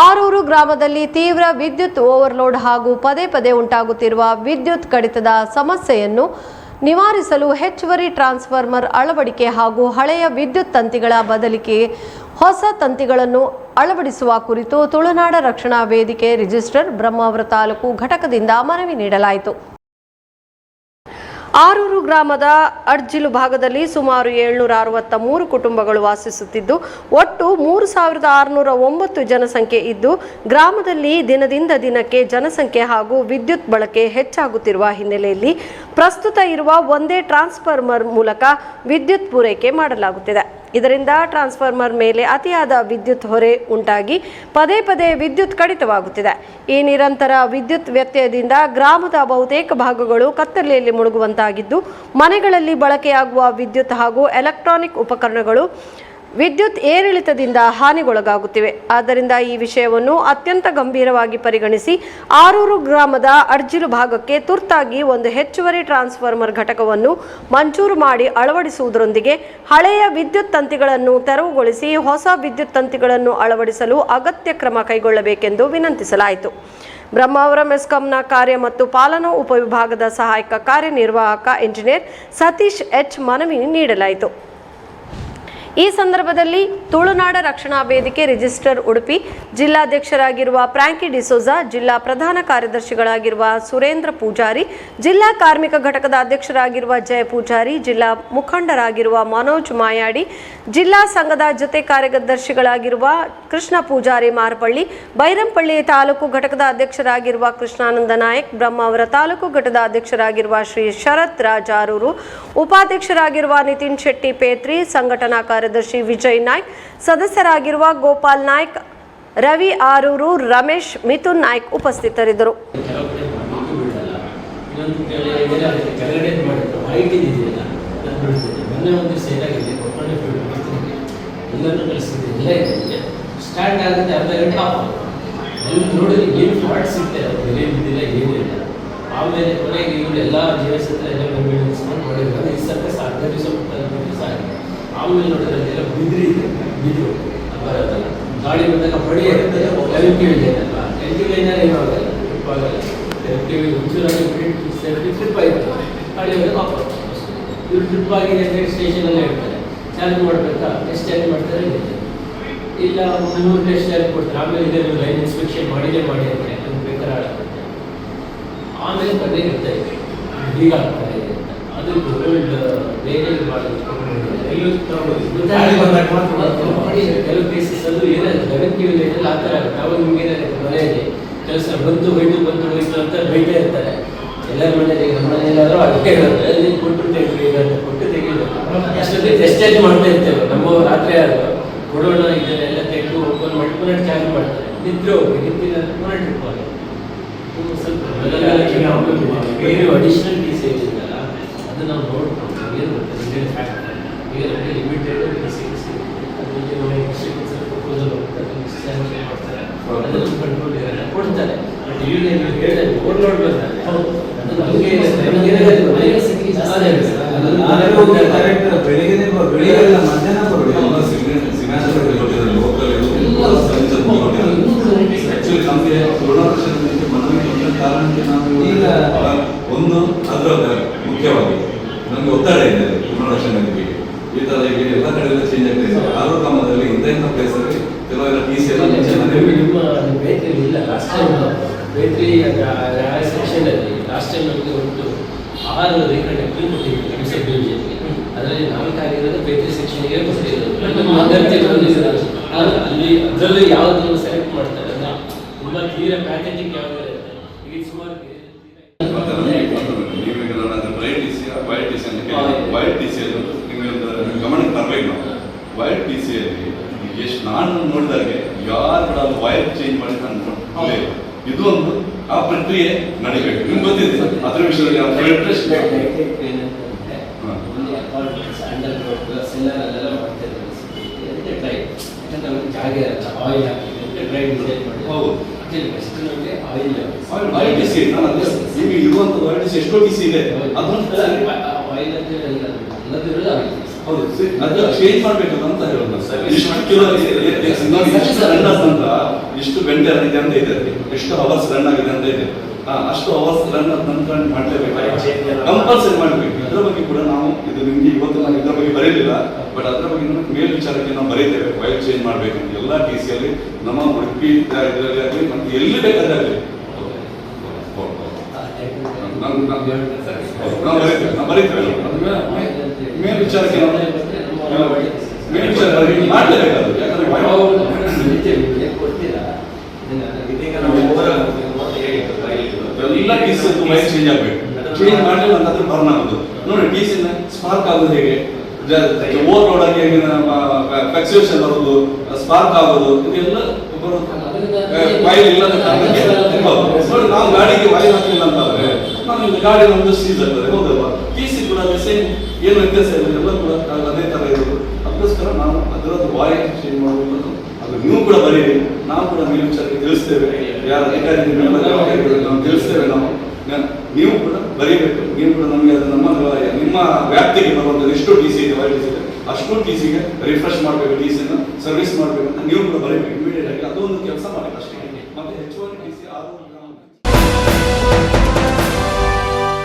ಆರೂರು ಗ್ರಾಮದಲ್ಲಿ ತೀವ್ರ ವಿದ್ಯುತ್ ಓವರ್ಲೋಡ್ ಹಾಗೂ ಪದೇ ಪದೇ ಉಂಟಾಗುತ್ತಿರುವ ವಿದ್ಯುತ್ ಕಡಿತದ ಸಮಸ್ಯೆಯನ್ನು ನಿವಾರಿಸಲು ಹೆಚ್ಚುವರಿ ಟ್ರಾನ್ಸ್ಫಾರ್ಮರ್ ಅಳವಡಿಕೆ ಹಾಗೂ ಹಳೆಯ ವಿದ್ಯುತ್ ತಂತಿಗಳ ಬದಲಿಗೆ ಹೊಸ ತಂತಿಗಳನ್ನು ಅಳವಡಿಸುವ ಕುರಿತು ತುಳುನಾಡ ರಕ್ಷಣಾ ವೇದಿಕೆ ರಿಜಿಸ್ಟ್ರಾರ್ ಬ್ರಹ್ಮಾವರ ತಾಲೂಕು ಘಟಕದಿಂದ ಮನವಿ ನೀಡಲಾಯಿತು. ಆರೂರು ಗ್ರಾಮದ ಅಡ್ಜಿಲು ಭಾಗದಲ್ಲಿ ಸುಮಾರು 763 ಕುಟುಂಬಗಳು ವಾಸಿಸುತ್ತಿದ್ದು ಒಟ್ಟು 3609 ಜನಸಂಖ್ಯೆ ಇದ್ದು, ಗ್ರಾಮದಲ್ಲಿ ದಿನದಿಂದ ದಿನಕ್ಕೆ ಜನಸಂಖ್ಯೆ ಹಾಗೂ ವಿದ್ಯುತ್ ಬಳಕೆ ಹೆಚ್ಚಾಗುತ್ತಿರುವ ಹಿನ್ನೆಲೆಯಲ್ಲಿ ಪ್ರಸ್ತುತ ಇರುವ ಒಂದೇ ಟ್ರಾನ್ಸ್ಫಾರ್ಮರ್ ಮೂಲಕ ವಿದ್ಯುತ್ ಪೂರೈಕೆ ಮಾಡಲಾಗುತ್ತಿದೆ. ಇದರಿಂದ ಟ್ರಾನ್ಸ್ಫಾರ್ಮರ್ ಮೇಲೆ ಅತಿಯಾದ ವಿದ್ಯುತ್ ಹೊರೆ ಉಂಟಾಗಿ ಪದೇ ಪದೇ ವಿದ್ಯುತ್ ಕಡಿತವಾಗುತ್ತಿದೆ. ಈ ನಿರಂತರ ವಿದ್ಯುತ್ ವ್ಯತ್ಯಯದಿಂದ ಗ್ರಾಮದ ಬಹುತೇಕ ಭಾಗಗಳು ಕತ್ತಲೆಯಲ್ಲಿ ಮುಳುಗುವಂತಾಗಿದ್ದು, ಮನೆಗಳಲ್ಲಿ ಬಳಕೆಯಾಗುವ ವಿದ್ಯುತ್ ಹಾಗೂ ಎಲೆಕ್ಟ್ರಾನಿಕ್ ಉಪಕರಣಗಳು ವಿದ್ಯುತ್ ಏರಿಳಿತದಿಂದ ಹಾನಿಗೊಳಗಾಗುತ್ತಿವೆ. ಆದ್ದರಿಂದ ಈ ವಿಷಯವನ್ನು ಅತ್ಯಂತ ಗಂಭೀರವಾಗಿ ಪರಿಗಣಿಸಿ ಆರೂರು ಗ್ರಾಮದ ಅಡ್ಜಿಲು ಭಾಗಕ್ಕೆ ತುರ್ತಾಗಿ ಒಂದು ಹೆಚ್ಚುವರಿ ಟ್ರಾನ್ಸ್ಫಾರ್ಮರ್ ಘಟಕವನ್ನು ಮಂಜೂರು ಮಾಡಿ ಅಳವಡಿಸುವುದರೊಂದಿಗೆ ಹಳೆಯ ವಿದ್ಯುತ್ ತಂತಿಗಳನ್ನು ತೆರವುಗೊಳಿಸಿ ಹೊಸ ವಿದ್ಯುತ್ ತಂತಿಗಳನ್ನು ಅಳವಡಿಸಲು ಅಗತ್ಯ ಕ್ರಮ ಕೈಗೊಳ್ಳಬೇಕೆಂದು ವಿನಂತಿಸಲಾಯಿತು. ಬ್ರಹ್ಮಾವರ ಮೆಸ್ಕಾಂನ ಕಾರ್ಯ ಮತ್ತು ಪಾಲನಾ ಉಪವಿಭಾಗದ ಸಹಾಯಕ ಕಾರ್ಯನಿರ್ವಾಹಕ ಇಂಜಿನಿಯರ್ ಸತೀಶ್ ಎಚ್ ಮನವಿ ನೀಡಲಾಯಿತು. ಈ ಸಂದರ್ಭದಲ್ಲಿ ತುಳುನಾಡ ರಕ್ಷಣಾ ವೇದಿಕೆ ರಿಜಿಸ್ಟ್ರಾರ್ ಉಡುಪಿ, ಜಿಲ್ಲಾಧ್ಯಕ್ಷರಾಗಿರುವ ಫ್ರಾಂಕಿ ಡಿಸೋಜಾ, ಜಿಲ್ಲಾ ಪ್ರಧಾನ ಕಾರ್ಯದರ್ಶಿಗಳಾಗಿರುವ ಸುರೇಂದ್ರ ಪೂಜಾರಿ, ಜಿಲ್ಲಾ ಕಾರ್ಮಿಕ ಘಟಕದ ಅಧ್ಯಕ್ಷರಾಗಿರುವ ಜಯ ಪೂಜಾರಿ, ಜಿಲ್ಲಾ ಮುಖಂಡರಾಗಿರುವ ಮನೋಜ್ ಮಾಯಾಡಿ, ಜಿಲ್ಲಾ ಸಂಘದ ಜೊತೆ ಕಾರ್ಯದರ್ಶಿಗಳಾಗಿರುವ ಕೃಷ್ಣ ಪೂಜಾರಿ ಮಾರಪಳ್ಳಿ, ಬೈರಂಪಳ್ಳಿ ತಾಲೂಕು ಘಟಕದ ಅಧ್ಯಕ್ಷರಾಗಿರುವ ಕೃಷ್ಣಾನಂದ ನಾಯಕ್, ಬ್ರಹ್ಮಾವರ ತಾಲೂಕು ಘಟಕದ ಅಧ್ಯಕ್ಷರಾಗಿರುವ ಶ್ರೀ ಶರತ್ ರಾಜ್ ಆರೂರು, ಉಪಾಧ್ಯಕ್ಷರಾಗಿರುವ ನಿತಿನ್ ಶೆಟ್ಟಿ ಪೇತ್ರಿ, ಸಂಘಟನಾ ಕಾರ್ಯದರ್ಶಿ ವಿಜಯ್ ನಾಯ್ಕ್, ಸದಸ್ಯರಾಗಿರುವ ಗೋಪಾಲ್ ನಾಯ್ಕ್, ರವಿ ಆರೂರು, ರಮೇಶ್, ಮಿಥುನ್ ನಾಯ್ಕ್ ಉಪಸ್ಥಿತರಿದ್ದರು. ಸ್ಟಾರ್ಟ್ ಆಗುತ್ತೆ, ಅರ್ಧ ಗಂಟೆ ಆಫ್ ಆಗುತ್ತೆ. ನೋಡಿದ್ರೆ ಏನು ಫಾಲ್ಟ್ ಸಿಗ್ತಾರೆ, ಬೆಲೆ ಬಿದ್ದಿಲ್ಲ, ಏನಿಲ್ಲ. ಆಮೇಲೆ ಕೊನೆಗೆ ಇವರು ಎಲ್ಲ ಜೆಎಸ್ ಹತ್ರ ಎಲ್ಲ ಮಾಡಿದ್ರು. ಈ ಸರ್ಕಾರ ಅರ್ಧ ದಿವಸ ದಿವಸ ಆಗಿದೆ. ಆಮೇಲೆ ನೋಡಿದ್ರೆ ಎಲ್ಲ ಬಿದ್ರು ಬರೋದಲ್ಲ. ಗಾಳಿ ಬಂದಾಗ ಹೊಡಿ ಇರ್ತದೆ. ಎಲ್ಟಿವಿ ಇದೆಯಲ್ಲ, ಎಲ್ಟಿವಿ ಏನಾರು ಏನಾಗಲ್ಲ, ಟ್ರಿಪ್ ಆಗಲ್ಲ. ಎಲ್ಟಿವಿ ಹುಚ್ಚೂರಾಗಿ ಟ್ರಿಪ್ ಆಯಿತು, ಗಾಳಿ ಬಂದಾಗ ವಾಪಸ್ ಇವ್ರು ಟ್ರಿಪ್ ಆಗಿದೆ ಅಂದರೆ ಸ್ಟೇಷನಲ್ಲೇ ಇರ್ತಾರೆ. ಚಾರ್ಜ್ ಮಾಡಬೇಕಾ, ಎಷ್ಟು ಚಾರ್ಜ್ ಮಾಡ್ತಾರೆ ಇಲ್ಲ 300 ಎಷ್ಟು ಚಾರ್ಜ್ ಕೊಡ್ತಾರೆ. ಆಮೇಲೆ ಇದೆ ನೀವು ಲೈನ್ ಇನ್ಸ್ಪೆಕ್ಷನ್ ಮಾಡಿದೆ ಮಾಡಿ ಅಂದರೆ ಅದನ್ನು ಬೇಕಾದ್ರೆ ಆಗುತ್ತೆ. ಆಮೇಲೆ ಪದೇ ಇರ್ತಾರೆ, ಈಗ ಆಗ್ತಾರೆ. ಅದು ಗೋಲ್ಡ್ ಬೇರೆ ಕೆಲವು ಕೇಸಸ್ ಅದು ಏನಾದ್ರು ಲೆವೆಂಟಿವ್ ಲೈನಲ್ಲಿ ಆ ಥರ ಆಗುತ್ತೆ. ಅವಾಗ ನಿಮ್ಗೆ ಏನಾಗುತ್ತೆ, ಮನೆಯಲ್ಲಿ ಕೆಲಸ ಬಂತು ಹೋಯ್ತು ಅಂತ ಬೈತಾ ಇರ್ತಾರೆ. ಎಲ್ಲರ ಮನೆಯಲ್ಲಿ ನಮ್ಮ ಮನೆಯಲ್ಲಾದ್ರೂ ಅದಕ್ಕೆ ಇರುತ್ತೆ, ಅಲ್ಲಿ ಕೊಟ್ಟು ತೆಗೀರಿ ಅಂತ ಕೊಟ್ಟು ತೆಗೀಬೇಕು. ಅಷ್ಟೊತ್ತಿಗೆ ಡಿಸ್ಚಾರ್ಜ್ ಮಾಡ್ತಾ ಇರ್ತೇವೆ. ನಮ್ಮ ರಾತ್ರಿ ಆದರೂ ಕೊಡೋಣ ಇದನ್ನೆಲ್ಲ ತೆಗೆದು ಓಪನ್ ಮಾಡಿ ಪುನಃ ಚಾರ್ಜ್ ಮಾಡ್ತಾರೆ. ನಿದ್ರೆ ಹೋಗಿ ನಿಂತಿಲ್ಲ ಪುನಃ ಟ್ರಿಪ್ ಆಗಿ ಸ್ವಲ್ಪ ಬೇರೆ ಅಡಿಷನಲ್ ಪೀಸ್ ಏನಿದೆಯಲ್ಲ ಅದು ನಾವು ನೋಡ್ಕೊಂಡು ಏನು ಬರ್ತದೆ ಫ್ಯಾಕ್ಟ್ ಈಗ ನಮಗೆ ಲಿಮಿಟೆಡ್ ಪ್ರಪೋಸಲ್ ಹೋಗ್ತಾರೆ, ಅದನ್ನು ಕಂಟ್ರೋಲ್ ಇರಲ್ಲ ಕೊಡ್ತಾರೆ. ಬಟ್ ಈಗ ನೀವು ಹೇಳಿದ್ರೆ ಓವರ್ಲೋಡ್ ಬರ್ತಾರೆ. ಒಂದು ಅದರ ಮುಖ್ಯವಾಗಿ ನಮಗೆ ಒತ್ತಡ ಇದೆ ಪುನರ್ರಕ್ಷಣೆ ಈ ತರ ಈಗ ಎಲ್ಲ ಕಡೆ ಎಲ್ಲ ಚೇಂಜ್ ಆಗ್ತಾ ಇದೆ. ಆರೋಗ್ಯ ಗ್ರಾಮದಲ್ಲಿ ಇಂಥ ಪ್ಲೇಸಲ್ಲಿ ಕೆಲವೆಲ್ಲ ಪಿಸಿ ಎಲ್ಲ ಬೇಟ್ರಿ ಇಲ್ಲ. ಲಾಸ್ಟ್ ಟೈಮ್ ಬೇಟ್ರಿ ಸೆಕ್ಷನಲ್ಲಿ ಲಾಸ್ಟ್ ಟೈಮ್ ನಮಗೆ ಒಂದು 6 ರೀಕಂಡಕ್ಟರ್ ಕೊಟ್ಟಿದ್ದೀವಿ ಸಬ್ ಡಿವಿಷನ್ಗೆ. ಅದರಲ್ಲಿ 4 ಆಗಿರೋದು ಬೇಟ್ರಿ ಸೆಕ್ಷನ್ಗೆ ಕೊಟ್ಟಿರೋದು. ಅಲ್ಲಿ ಅದರಲ್ಲಿ ಯಾವುದು ಸೆಲೆಕ್ಟ್ ಮಾಡ್ತಾರೆ ಅಂದರೆ ತುಂಬ ತೀರಾ ಪ್ಯಾಕೇಜಿಂಗ್ ಯಾವ್ದು ಇರುತ್ತೆ. ಈಗ ಸುಮಾರು ವೈಟ್ ಟಿ ಸಿ ನಿಮಗೆ ಗಮನಕ್ಕೆ ತರಬೇಕು. ನಾವು ವೈಟ್ ಟಿ ಸಿಯಲ್ಲಿ ಎಷ್ಟು ನಾನು ನೋಡಿದಾಗೆ ಯಾರು ಕೂಡ ಅದು ವೈರ್ ಚೇಂಜ್ ಮಾಡಿ ನಾನು ಇದು ಒಂದು ಆ ಪ್ರಕ್ರಿಯೆ ನಡಿಬೇಕು. ನಿಮ್ಗೆ ಗೊತ್ತಿದೆ ಅದ್ರ ವಿಷಯದಲ್ಲಿ ಜಾಗ ಇರಲ್ಲ, ಆಯಿಲ್ ಹಾಕಿ ಡ್ರೈ ಡಿಸೈನ್ ಮಾಡಿ. ಹೌದು, ಆಯಿಲ್ ಟಿ ಸಿ ನಿಮಗೆ ಇರುವಂಥದ್ದು ವೈಟ್ ಟಿ ಸಿ ಎಷ್ಟೋ ಟಿ ಸಿ ಇದೆ. ಅದೊಂದು ಆಯಿಲ್ ಅಂತ ಎಲ್ಲದಿರೋದು ಆಯಿಲ್. ಹೌದು, ಅದು ಚೇಂಜ್ ಮಾಡ್ಬೇಕು ಅಂತ ಹೇಳೋದು ಸರ್. ಇಷ್ಟು ಗಂಟೆ ಇದೆ ಅಂತ ಇದೆ, ಎಷ್ಟು ಅವರ್ಸ್ ರನ್ ಆಗಿದೆ ಅಂತ ಇದೆ. ಅಷ್ಟು ಅವರ್ಸ್ ರನ್ ನಂತರ ಮಾಡಲೇಬೇಕು, ಕಂಪಲ್ಸರಿ ಮಾಡಬೇಕು. ಇದ್ರ ಬಗ್ಗೆ ಕೂಡ ನಾವು ಇದು ನಿಮ್ಗೆ ಇವತ್ತು ನಾನು ಇದ್ರ ಬಗ್ಗೆ ಬರೀಲಿಲ್ಲ, ಬಟ್ ಅದ್ರ ಬಗ್ಗೆ ಮೇಲ್ವಿಚಾರಕ್ಕೆ ನಾವು ಬರೀತೇವೆ. ವೈರ್ ಚೇಂಜ್ ಮಾಡಬೇಕಂತ ಎಲ್ಲ ಟಿಸಿಯಲ್ಲಿ ನಮ್ಮ ಉಡುಪಿ ಇದರಲ್ಲಿ ಆಗಲಿ ಮತ್ತು ಎಲ್ಲಿ ಬೇಕಾದ್ರೆ ಆಗಲಿ ನಾವು ಬರೀತೇವೆ. ಮೇಲ್ವಿಚಾರಕ್ಕೆ ನಾವು ಮೇಲ್ವಿಚಾರ ಮಾಡಲೇಬೇಕಾದ್ರು, ಯಾಕಂದ್ರೆ ಎಲ್ಲ ಟಿಸಿ ವೈರ್ ಚೇಂಜ್ ಆಗಬೇಕು. ಚೇಂಜ್ ಮಾಡಲಿಲ್ಲ ಅಂತಂದ್ರೆ ಬರ್ನ್ ಆಗೋದು. ನೋಡಿ ಟಿಸಿನ ಸ್ಪಾರ್ಕ್ ಆಗೋದು ಹೇಗೆ, ಓವರ್ಲೋಡ್ ಆಗಿ ಹೇಗೆ ಫ್ಲಕ್ಚುಯೇಷನ್ ಆಗೋದು, ಸ್ಪಾರ್ಕ್ ಆಗೋದು, ಇದೆಲ್ಲ ವೈರ್ ಇಲ್ಲದ ಕಾರಣಕ್ಕೆ ನೋಡಿ. ನಾವು ಗಾಡಿಗೆ ವೈರ್ ಹಾಕಲಿಲ್ಲ ಅಂತಂದ್ರೆ ನಮ್ಗೆ ಗಾಡಿ ನಮ್ದು ಸೀಸ್ ಆಗ್ತದೆ, ಹೌದಲ್ವಾ? ಟಿಸಿ ಕೂಡ ಅದೇ ಸೇಮ್, ಏನು ವ್ಯತ್ಯಾಸ ಇಲ್ಲ, ಎಲ್ಲ ಕೂಡ ಅದೇ ತರ ಇರೋದು. ಅದಕ್ಕೋಸ್ಕರ ನಾವು ಅದರದ್ದು ವಾಯ್ ಚೇಂಜ್ ಮಾಡಬೇಕು. ಅದು ನೀವು ಕೂಡ ಬರೀರಿ, ನಾವು ಕೂಡ ಮೇಲ್ವಿಚಾರಕ್ಕೆ ತಿಳಿಸ್ತೇವೆ. ಯಾರ ಅಧಿಕಾರಿಗಳು ನಾವು ತಿಳಿಸ್ತೇವೆ. ನೀವು ಕೂಡ ಬರೀಬೇಕು. ನೀವು ಕೂಡ ನಮಗೆ ಅದು ನಿಮ್ಮ ವ್ಯಾಪ್ತಿಗೆ ಬರುವಂಥದ್ದು ಎಷ್ಟು ಟಿಸಿ ಇದೆ, ವೈರ್ ಟಿಸಿ ಇದೆ, ಅಷ್ಟು ಟಿಸಿಗೆ ರಿಫ್ರೆಶ್ ಮಾಡಬೇಕು, ಟಿಸಿನ ಸರ್ವಿಸ್ ಮಾಡಬೇಕು ಅಂತ ನೀವು ಕೂಡ ಬರೀಬೇಕು ಇಮಿಡಿಯೇಟ್ ಆಗಿ. ಅದೊಂದು ಕೆಲಸ ಮಾಡಬೇಕು ಅಷ್ಟೇ.